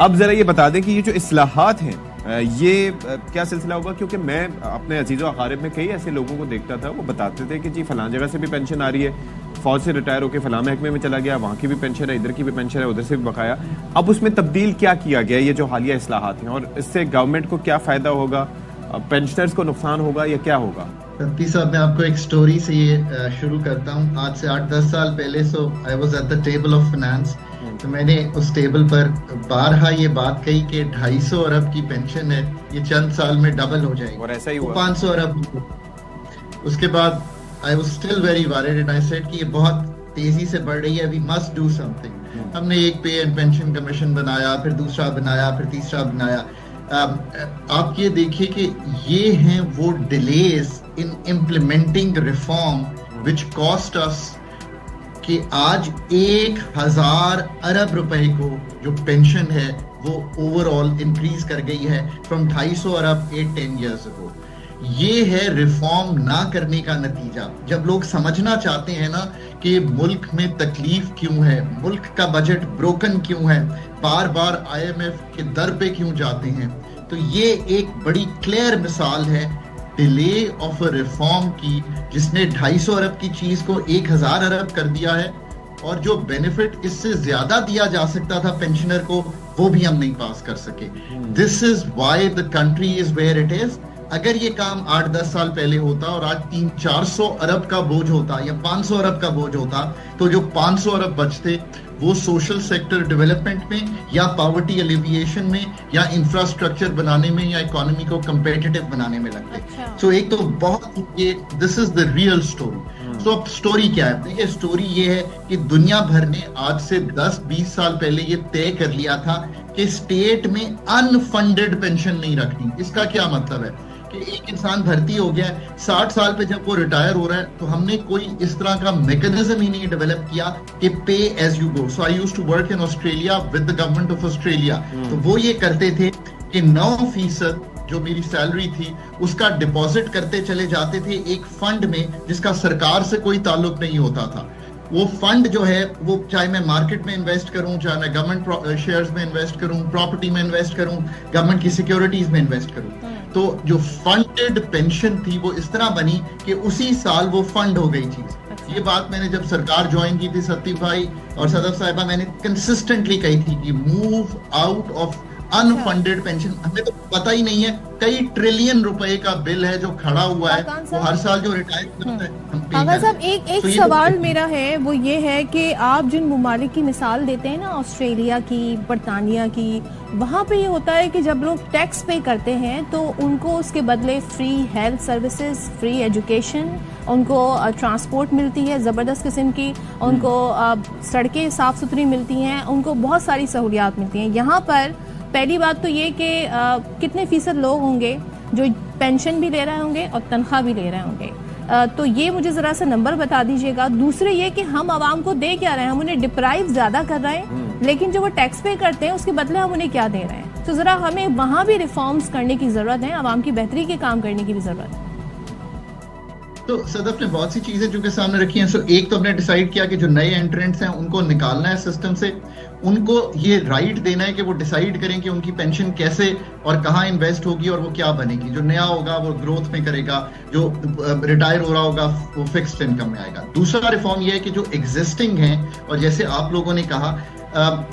अब जरा ये बता दें कि ये जो इस्लाहात हैं ये क्या सिलसिला होगा, क्योंकि मैं अपने अजीज़ो अकारिब में कई ऐसे लोगों को देखता था, वो बताते थे कि जी फलां जगह से भी पेंशन आ रही है, फौज से रिटायर होकर फलां महकमे में चला गया, वहाँ की भी पेंशन है, इधर की भी पेंशन है, उधर से भी बकाया। अब उसमें तब्दील क्या किया गया, ये जो हालिया इस्लाहात हैं, और इससे गवर्नमेंट को क्या फ़ायदा होगा, पेंशनर्स को नुकसान होगा या क्या होगा? तब्ती साहब, मैं आपको एक स्टोरी से ये शुरू करता हूँ। आज से 8-10 साल पहले I was at the table of finance. तो मैंने उस टेबल पर बारहा ये बात कही कि 250 अरब की पेंशन है, ये चंद साल में डबल हो जाएगी, और ऐसा ही हुआ। 500 अरब। उसके बाद I was still very worried and I said कि ये बहुत तेजी से बढ़ रही है, वी मस्ट डू समथिंग। हमने एक पे एंड पेंशन कमीशन बनाया, फिर दूसरा बनाया, फिर तीसरा बनाया। आप ये देखिए कि ये हैं वो delays in implementing reform which cost us कि आज 1000 अरब रुपए को जो पेंशन है वो ओवरऑल इंक्रीज कर गई है फ्रॉम 250 अरब 8-10 ईयर्स अगो। ये है रिफॉर्म ना करने का नतीजा। जब लोग समझना चाहते हैं ना कि मुल्क में तकलीफ क्यों है, मुल्क का बजट ब्रोकन क्यों है, बार बार IMF के दर पे क्यों जाते हैं, तो ये एक बड़ी क्लियर मिसाल है डिले ऑफ अ रिफॉर्म की, जिसने 250 अरब की चीज को 1000 अरब कर दिया है, और जो बेनिफिट इससे ज्यादा दिया जा सकता था पेंशनर को वो भी हम नहीं पास कर सके। This is why the country is where it is. अगर ये काम 8-10 साल पहले होता और आज 300-400 अरब का बोझ होता या 500 अरब का बोझ होता, तो जो 500 अरब बचते वो सोशल सेक्टर डेवलपमेंट में या पॉवर्टी एलिविएशन में या इंफ्रास्ट्रक्चर बनाने में या इकोनॉमी को कंपेटिटिव बनाने में लगते। सो एक तो बहुत ये this is the real story. So अब स्टोरी क्या है? देखिए, स्टोरी ये है कि दुनिया भर ने आज से 10-20 साल पहले ये तय कर लिया था कि स्टेट में अनफंडेड पेंशन नहीं रखनी। इसका क्या मतलब है कि एक इंसान भर्ती हो गया है, 60 साल पे जब वो रिटायर हो रहा है, तो हमने कोई इस तरह का मैकेनिज्म ही नहीं डेवलप किया कि pay as you go. So I used to work in Australia with the government of Australia. तो वो ये करते थे कि 9% जो मेरी सैलरी थी उसका डिपॉजिट करते चले जाते थे एक फंड में जिसका सरकार से कोई ताल्लुक नहीं होता था। वो फंड जो है वो चाहे मैं मार्केट में इन्वेस्ट करूं, चाहे मैं गवर्नमेंट शेयर्स में इन्वेस्ट करूं, प्रॉपर्टी में इन्वेस्ट करूं, गवर्नमेंट की सिक्योरिटीज में इन्वेस्ट करूं, तो जो फंडेड पेंशन थी वो इस तरह बनी कि उसी साल वो फंड हो गई चीज। ये बात मैंने जब सरकार ज्वाइन की थी, सतीफ भाई और सदफ साहिबा, मैंने कंसिस्टेंटली कही थी कि move out of unfunded pension. हमें तो पता ही नहीं है, कई ट्रिलियन रुपए का बिल है जो खड़ा हुआ है, वो हर साल जो रिटायर करता है हम पे करते हैं। साहब, एक सवाल मेरा है, वो ये है कि आप जिन ममालिक की मिसाल देते हैं ना, ऑस्ट्रेलिया की, बरतानिया की, वहाँ पे ये होता है कि जब लोग टैक्स पे करते हैं तो उनको उसके बदले free health services, free education, उनको ट्रांसपोर्ट मिलती है ज़बरदस्त किस्म की, उनको सड़कें साफ सुथरी मिलती हैं, उनको बहुत सारी सहूलियात मिलती हैं। यहाँ पर पहली बात तो ये कि कितने फीसद लोग होंगे जो पेंशन भी ले रहे होंगे और तनख्वाह भी ले रहे होंगे, तो ये मुझे ज़रा सा नंबर बता दीजिएगा। दूसरे ये कि हम आवाम को दे क्या रहे हैं, हम उन्हें डिप्राइव ज़्यादा कर रहे हैं, लेकिन जो वो टैक्स पे करते हैं उसके बदले हम उन्हें क्या दे रहे हैं। तो ज़रा हमें वहाँ भी रिफॉर्म्स करने की ज़रूरत है, आवाम की बेहतरी के काम करने की भी ज़रूरत है। तो सदफ ने बहुत सी चीजें जो कि सामने रखी हैं। सो एक तो हमने डिसाइड किया कि जो नए एंट्रेंट्स हैं उनको निकालना है सिस्टम से, उनको ये राइट देना है कि वो डिसाइड करें कि उनकी पेंशन कैसे और कहाँ इन्वेस्ट होगी और वो क्या बनेगी। जो नया होगा वो ग्रोथ में करेगा, जो रिटायर हो रहा होगा वो फिक्स्ड इनकम में आएगा। दूसरा रिफॉर्म ये है कि जो एग्जिस्टिंग है, और जैसे आप लोगों ने कहा,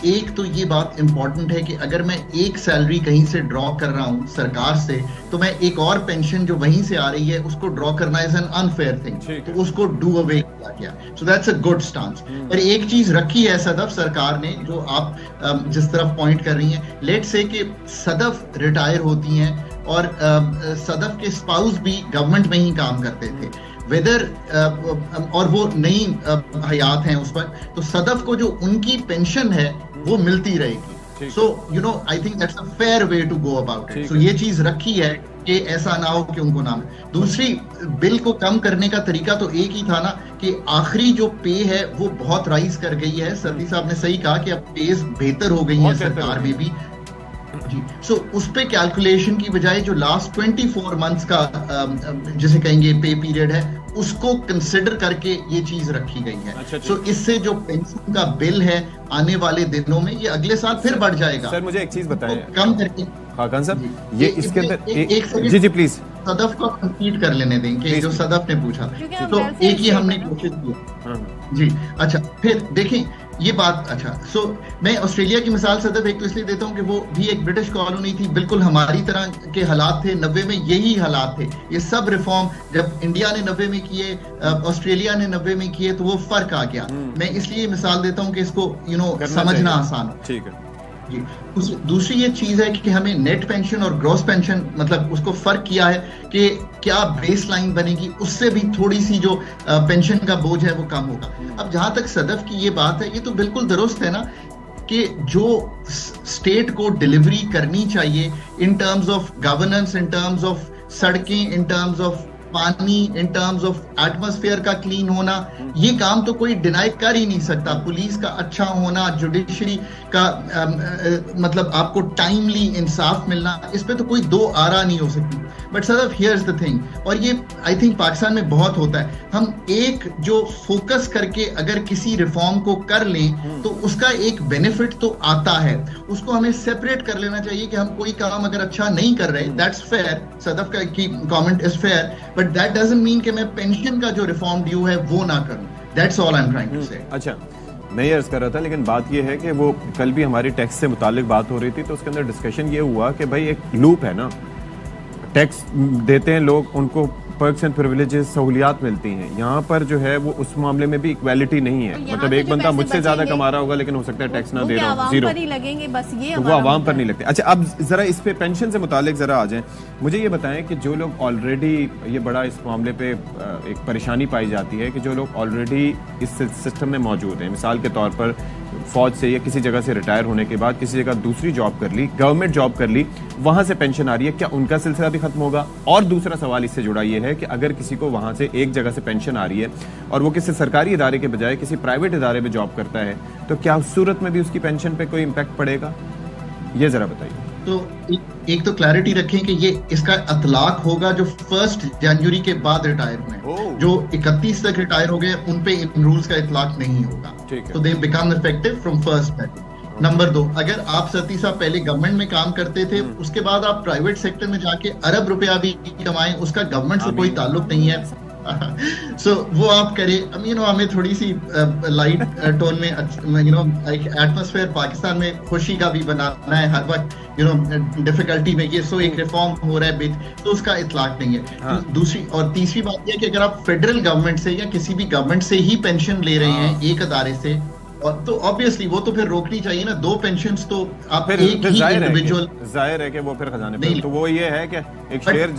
एक तो ये बात इंपॉर्टेंट है कि अगर मैं एक सैलरी कहीं से ड्रॉ कर रहा हूँ सरकार से, तो मैं एक और पेंशन जो वहीं से आ रही है उसको ड्रॉ करना इज एन अनफेयर थिंग, तो उसको डू अवे किया गया। So that's a good stance. पर एक चीज रखी है सदफ सरकार ने, जो आप जिस तरफ पॉइंट कर रही हैं, लेट्स से कि सदफ रिटायर होती हैं और सदफ के स्पाउस भी गवर्नमेंट में ही काम करते थे, वेदर और वो नई हयात हैं उस पर, तो सदफ को जो उनकी पेंशन है वो मिलती रहेगी। So you know, I think that's a fair way to go about it. So ये चीज रखी है कि ऐसा ना हो कि उनको नाम। दूसरी, बिल को कम करने का तरीका तो एक ही था ना कि आखिरी जो पे है वो बहुत राइज कर गई है। सती साहब ने सही कहा कि अब पेज बेहतर हो गई है सरकार में भी जी। सो उस पे कैलकुलेशन की बजाय जो लास्ट 24 मंथ्स का जिसे कहेंगे पे पीरियड है, उसको कंसिडर करके ये चीज रखी गई है। अच्छा, सो इससे जो पेंशन का बिल है आने वाले दिनों में ये अगले साल फिर बढ़ जाएगा। सर मुझे एक चीज बताएं, कम करके खान साहब, ये इसके अंदर जी प्लीज सदफ को कंप्लीट कर लेने देंगे जो सदफ ने पूछा, तो एक ही हमने कोशिश किया जी। अच्छा फिर देखें ये बात, अच्छा सो मैं ऑस्ट्रेलिया की मिसाल सदफ एक तो इसलिए देता हूँ कि वो भी एक ब्रिटिश कॉलोनी थी, बिल्कुल हमारी तरह के हालात थे, 90 में यही हालात थे। ये सब रिफॉर्म जब इंडिया ने 90 में किए, ऑस्ट्रेलिया ने 90 में किए, तो वो फर्क आ गया। मैं इसलिए मिसाल देता हूँ कि इसको समझना आसान हो। ठीक है जी। दूसरी ये चीज है कि हमें नेट पेंशन और ग्रॉस पेंशन, मतलब उसको फर्क किया है कि क्या बेस लाइन बनेगी, उससे भी थोड़ी सी जो पेंशन का बोझ है वो कम होगा। अब जहां तक सदफ की ये बात है, ये तो बिल्कुल दुरुस्त है ना कि जो स्टेट को डिलीवरी करनी चाहिए in terms of governance, in terms of सड़कें, इन टर्म्स ऑफ पानी, इन टर्म्स ऑफ एटमॉस्फेयर का क्लीन होना, ये काम तो कोई डिनाई कर ही नहीं सकता। पुलिस का अच्छा होना, जुडिशरी का मतलब आपको टाइमली इंसाफ मिलना, इस पे तो कोई दो आरा नहीं हो सकती। But sir here's the thing, और ये आई थिंक पाकिस्तान में बहुत होता है, हम एक जो फोकस करके अगर किसी रिफॉर्म को कर लें तो उसका एक बेनिफिट तो आता है, उसको हमें सेपरेट कर लेना चाहिए कि हम कोई काम अगर अच्छा नहीं कर रहे, दैट्स फेयर, सदफ का की comment is fair, but that doesn't mean कि मैं पेंशन का जो रिफॉर्म ड्यू है वो ना करूं। That's all I am trying to say. अच्छा मैं ये अर्ज कर रहा था, लेकिन बात ये है कि वो कल भी हमारी टैक्स से मुतालिक बात हो रही थी, तो उसके अंदर डिस्कशन ये हुआ कि भाई एक लूप है ना, टैक्स देते हैं लोग, उनको पर्क्स एंड प्रिविलेजेस, सहूलियात मिलती हैं। यहाँ पर जो है वो उस मामले में भी इक्वालिटी नहीं है, मतलब एक बंदा मुझसे ज्यादा कमा रहा होगा लेकिन हो सकता है टैक्स ना दे रहा हो, जीरो, लगेंगे बस ये, तो वो आवाम पर नहीं लगते। अच्छा अब जरा इस पे पेंशन से मुतालिक जरा आ जाएं, मुझे ये बताएं कि जो लोग ऑलरेडी, ये बड़ा इस मामले पे एक परेशानी पाई जाती है कि जो लोग ऑलरेडी इस सिस्टम में मौजूद हैं, मिसाल के तौर पर फौज से या किसी जगह से रिटायर होने के बाद किसी जगह दूसरी जॉब कर ली, गवर्नमेंट जॉब कर ली, वहां से पेंशन आ रही है, क्या उनका सिलसिला भी खत्म होगा? और दूसरा सवाल इससे जुड़ा ये है कि अगर किसी को वहां से एक जगह से पेंशन आ रही है और वो किसी सरकारी इदारे के बजाय किसी प्राइवेट इदारे में जॉब करता है, तो क्या उस सूरत में भी उसकी पेंशन पे कोई इम्पैक्ट पड़ेगा? ये जरा बताइए। तो एक तो क्लैरिटी रखें कि ये इसका इतलाक होगा जो 1 जनवरी के बाद रिटायर हुए, जो 31 तक रिटायर हो गए उन पे इन रूल्स का इतलाक नहीं होगा, तो they become effective from 1 January. Number 2, अगर आप 37 साल पहले गवर्नमेंट में काम करते थे, उसके बाद आप प्राइवेट सेक्टर में जाके अरब रुपया भी कमाएं, उसका गवर्नमेंट से कोई ताल्लुक नहीं है। सो वो आप करें, हमें थोड़ी सी लाइट टोन में एक एटमॉस्फेयर पाकिस्तान में खुशी का भी बनाना है हर वक्त, डिफिकल्टी में ये एक रिफॉर्म हो रहा है, तो उसका इतलाक नहीं है। हाँ। दूसरी और तीसरी बात यह कि अगर आप फेडरल गवर्नमेंट से या किसी भी गवर्नमेंट से ही पेंशन ले रहे हैं एक अदारे से, और तो ऑब्वियसली वो तो फिर रोकनी चाहिए ना, 2 पेंशन्स तो आप एक ही इंडिविजुअल, जाहिर है कि वो फिर खजाने पे, तो वो ये है कि एक शेयर